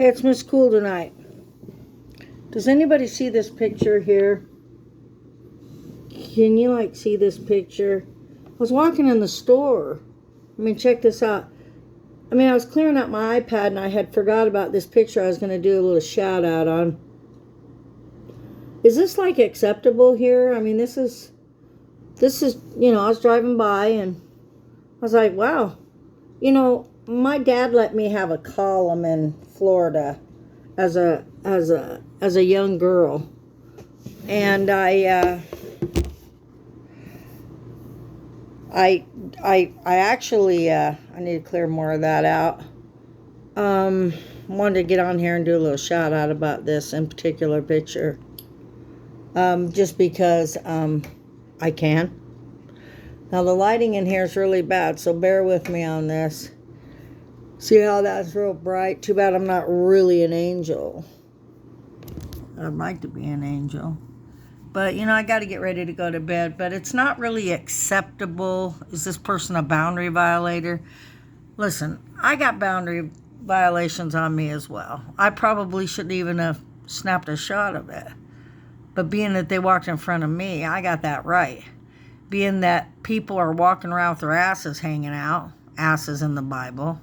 Hey, it's Miss Cool tonight. Does anybody see this picture here? Can you see this picture? I was walking in the store. Check this out. I was clearing out my iPad and I had forgot about this picture I was going to do a little shout out on. Is this acceptable here? This is, I was driving by and I was like, wow. My dad let me have a column in Florida as a young girl, and I actually I need to clear more of that out. Wanted to get on here and do a little shout out about this in particular picture, just because I can. Now the lighting in here is really bad, so bear with me on this. See how that's real bright? Too bad I'm not really an angel. I'd like to be an angel. But, I got to get ready to go to bed. But it's not really acceptable. Is this person a boundary violator? Listen, I got boundary violations on me as well. I probably shouldn't even have snapped a shot of it. But being that they walked in front of me, I got that right. Being that people are walking around with their asses hanging out. Asses in the Bible.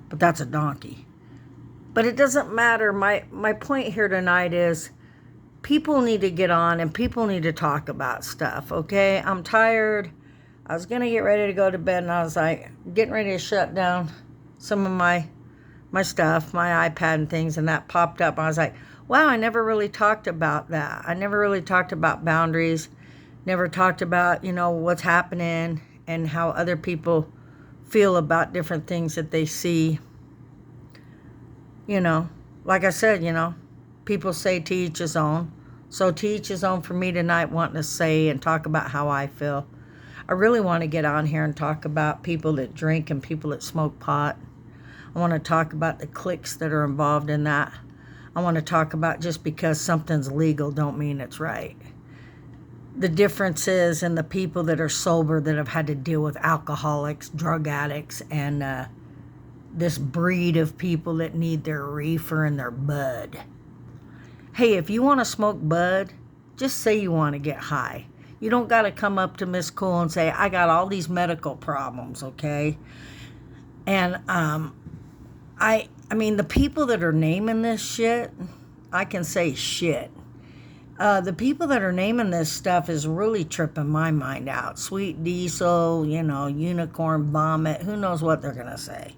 But that's a donkey. But it doesn't matter. My point here tonight is people need to get on and people need to talk about stuff, okay? I'm tired. I was going to get ready to go to bed and I was getting ready to shut down some of my stuff, my iPad and things, and that popped up. I was like, wow, I never really talked about that. I never really talked about boundaries. Never talked about, what's happening and how other people feel about different things that they see. Like I said, people say to each his own. So to each his own for me tonight, wanting to say and talk about how I feel. I really want to get on here and talk about people that drink and people that smoke pot. I want to talk about the cliques that are involved in that. I want to talk about just because something's legal don't mean it's right. The difference is in the people that are sober that have had to deal with alcoholics, drug addicts, and this breed of people that need their reefer and their bud. Hey, if you want to smoke bud, just say you want to get high. You don't got to come up to Miss Cool and say, I got all these medical problems, okay? And the people that are naming this shit, I can say shit. The people that are naming this stuff is really tripping my mind out. Sweet diesel, unicorn vomit, who knows what they're going to say.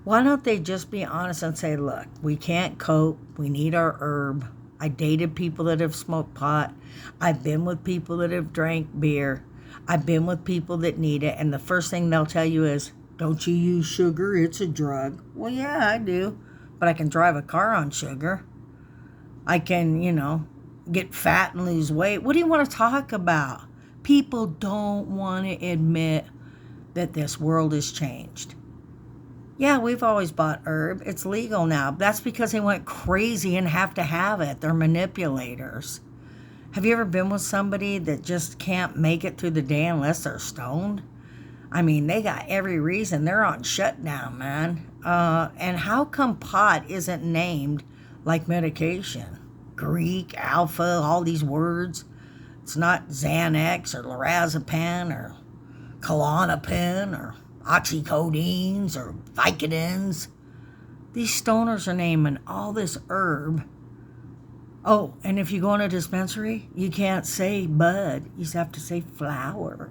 Why don't they just be honest and say, look, we can't cope. We need our herb. I dated people that have smoked pot. I've been with people that have drank beer. I've been with people that need it. And the first thing they'll tell you is, don't you use sugar? It's a drug. Well, yeah, I do. But I can drive a car on sugar. I can, get fat and lose weight. What do you want to talk about? People don't want to admit that this world has changed. Yeah, we've always bought herb. It's legal now. That's because they went crazy and have to have it. They're manipulators. Have you ever been with somebody that just can't make it through the day unless they're stoned? They got every reason. They're on shutdown, man. And how come pot isn't named like medication? Greek, alpha, all these words. It's not Xanax or lorazepam or Klonopin or oxycodines or Vicodins. These stoners are naming all this herb. Oh, and if you go in a dispensary, you can't say bud. You just have to say flower.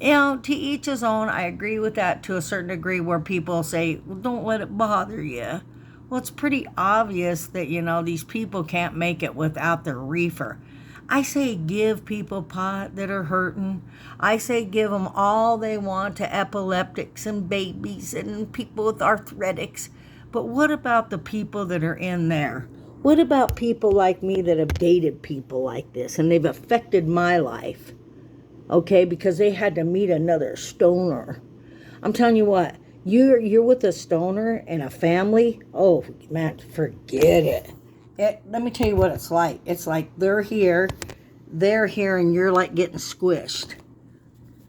To each his own. I agree with that to a certain degree where people say, well, don't let it bother you. Well, it's pretty obvious that, these people can't make it without their reefer. I say give people pot that are hurting. I say give them all they want to epileptics and babies and people with arthritics. But what about the people that are in there? What about people like me that have dated people like this and they've affected my life? Okay, because they had to meet another stoner. I'm telling you what, you're with a stoner and a family, oh, man, forget it. Let me tell you what it's like. It's like they're here, and you're getting squished.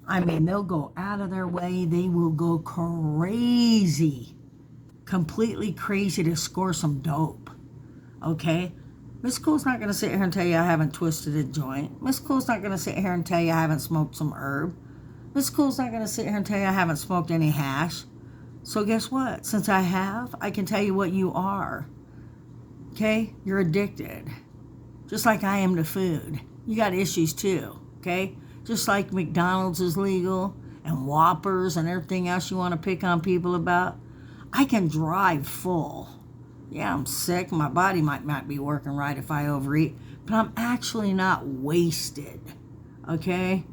They'll go out of their way. They will go crazy completely crazy to score some dope. Okay? Miss Cool's not going to sit here and tell you I haven't twisted a joint. Miss Cool's not going to sit here and tell you I haven't smoked some herb. Miss Cool's not going to sit here and tell you I haven't smoked any hash. So guess what? Since I have, I can tell you what you are. Okay? You're addicted. Just like I am to food. You got issues too. Okay? Just like McDonald's is legal and Whoppers and everything else you want to pick on people about. I can drive full. Yeah, I'm sick. My body might not be working right if I overeat. But I'm actually not wasted. Okay?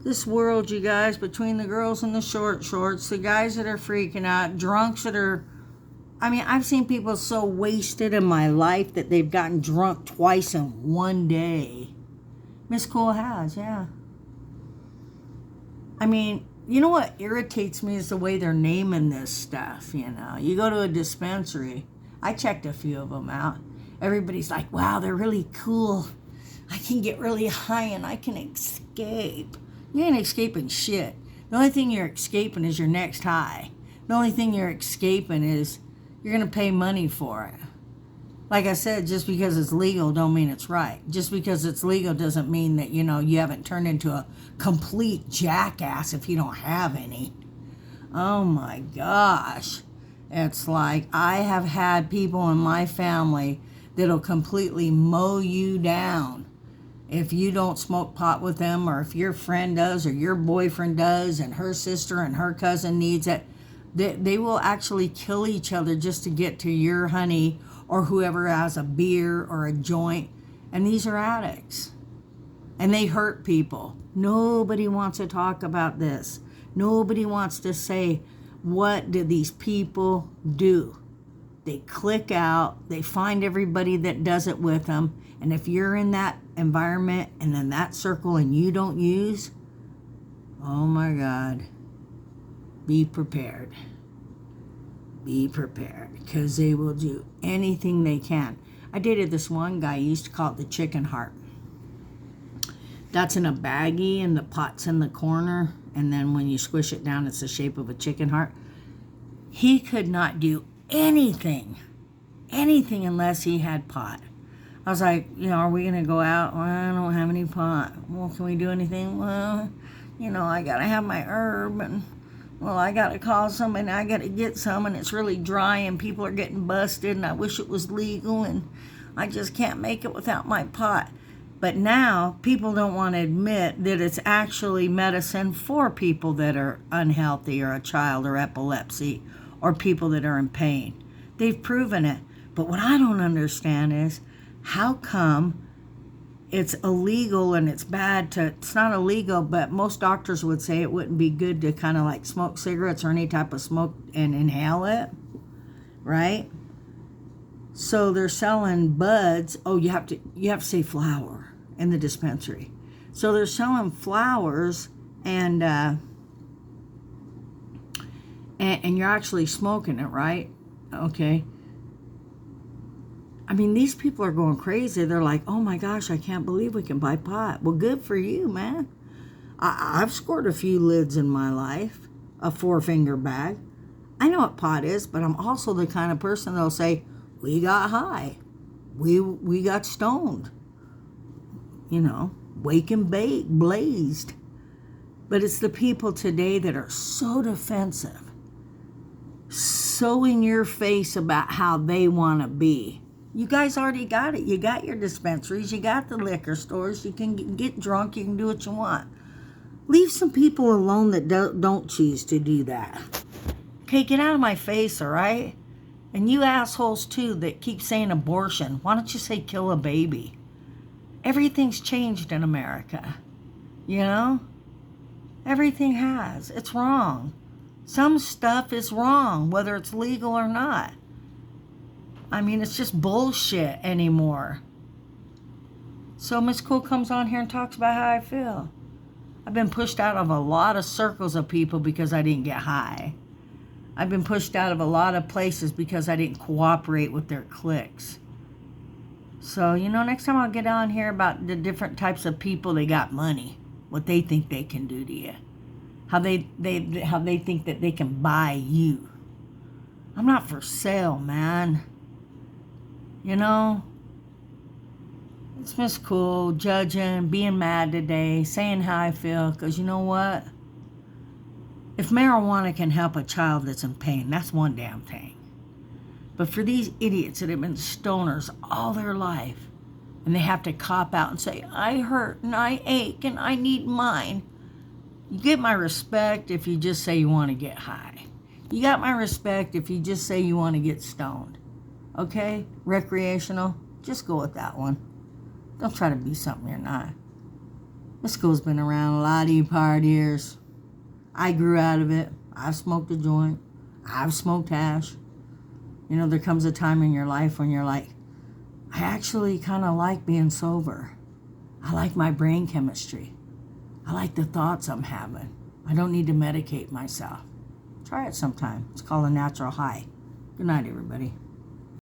This world, you guys, between the girls in the short shorts, the guys that are freaking out, drunks that are... I mean, I've seen people so wasted in my life that they've gotten drunk twice in one day. Miss Cool has, yeah. I mean, you know what irritates me is the way they're naming this stuff, you know. You go to a dispensary. I checked a few of them out. Everybody's like, wow, they're really cool. I can get really high and I can escape. You ain't escaping shit. The only thing you're escaping is your next high. The only thing you're escaping is you're going to pay money for it. Like I said, just because it's legal don't mean it's right. Just because it's legal doesn't mean that, you know, you haven't turned into a complete jackass if you don't have any. Oh my gosh. It's like I have had people in my family that'll completely mow you down if you don't smoke pot with them, or if your friend does or your boyfriend does and her sister and her cousin needs it. They will actually kill each other just to get to your honey or whoever has a beer or a joint. And these are addicts. And they hurt people. Nobody wants to talk about this. Nobody wants to say, what do these people do? They click out. They find everybody that does it with them. And if you're in that environment and in that circle and you don't use, oh my God. Be prepared. Be prepared, because they will do anything they can. I dated this one guy, he used to call it the chicken heart. That's in a baggie and the pot's in the corner, and then when you squish it down, it's the shape of a chicken heart. He could not do anything unless he had pot. I was like, you know, are we going to go out? Well, I don't have any pot. Well, can we do anything? Well, you know, I got to have my herb, and well, I got to call somebody, I got to get some, and it's really dry, and people are getting busted, and I wish it was legal, and I just can't make it without my pot. But now, people don't want to admit that it's actually medicine for people that are unhealthy, or a child, or epilepsy, or people that are in pain. They've proven it. But what I don't understand is, how come it's illegal and it's bad to, it's not illegal, but most doctors would say it wouldn't be good to kind of like smoke cigarettes or any type of smoke and inhale it, right? So they're selling buds. Oh, you have to say flower in the dispensary. So they're selling flowers and you're actually smoking it, right? Okay. I mean, these people are going crazy. They're like, oh my gosh, I can't believe we can buy pot. Well, good for you, man. I've scored a few lids in my life, a 4-finger bag. I know what pot is, but I'm also the kind of person that'll say, we got high. We got stoned. You know, wake and bake, blazed. But it's the people today that are so defensive, so in your face about how they want to be. You guys already got it. You got your dispensaries. You got the liquor stores. You can get drunk. You can do what you want. Leave some people alone that don't choose to do that. Okay, get out of my face, all right? And you assholes, too, that keep saying abortion. Why don't you say kill a baby? Everything's changed in America. You know? Everything has. It's wrong. Some stuff is wrong, whether it's legal or not. I mean, it's just bullshit anymore. So Miss Cool comes on here and talks about how I feel. I've been pushed out of a lot of circles of people because I didn't get high. I've been pushed out of a lot of places because I didn't cooperate with their cliques. So, you know, next time I'll get on here about the different types of people that got money, what they think they can do to you, how they think that they can buy you. I'm not for sale, man. You know? It's just cool judging, being mad today, saying how I feel, because you know what? If marijuana can help a child that's in pain, that's one damn thing. But for these idiots that have been stoners all their life, and they have to cop out and say, I hurt and I ache and I need mine. You get my respect if you just say you want to get high. You got my respect if you just say you want to get stoned. Okay? Recreational, just go with that one. Don't try to be something you're not. This school's been around a lot of you partiers. I grew out of it. I've smoked a joint. I've smoked hash. You know, there comes a time in your life when you're like, I actually kind of like being sober. I like my brain chemistry. I like the thoughts I'm having. I don't need to medicate myself. Try it sometime. It's called a natural high. Good night, everybody.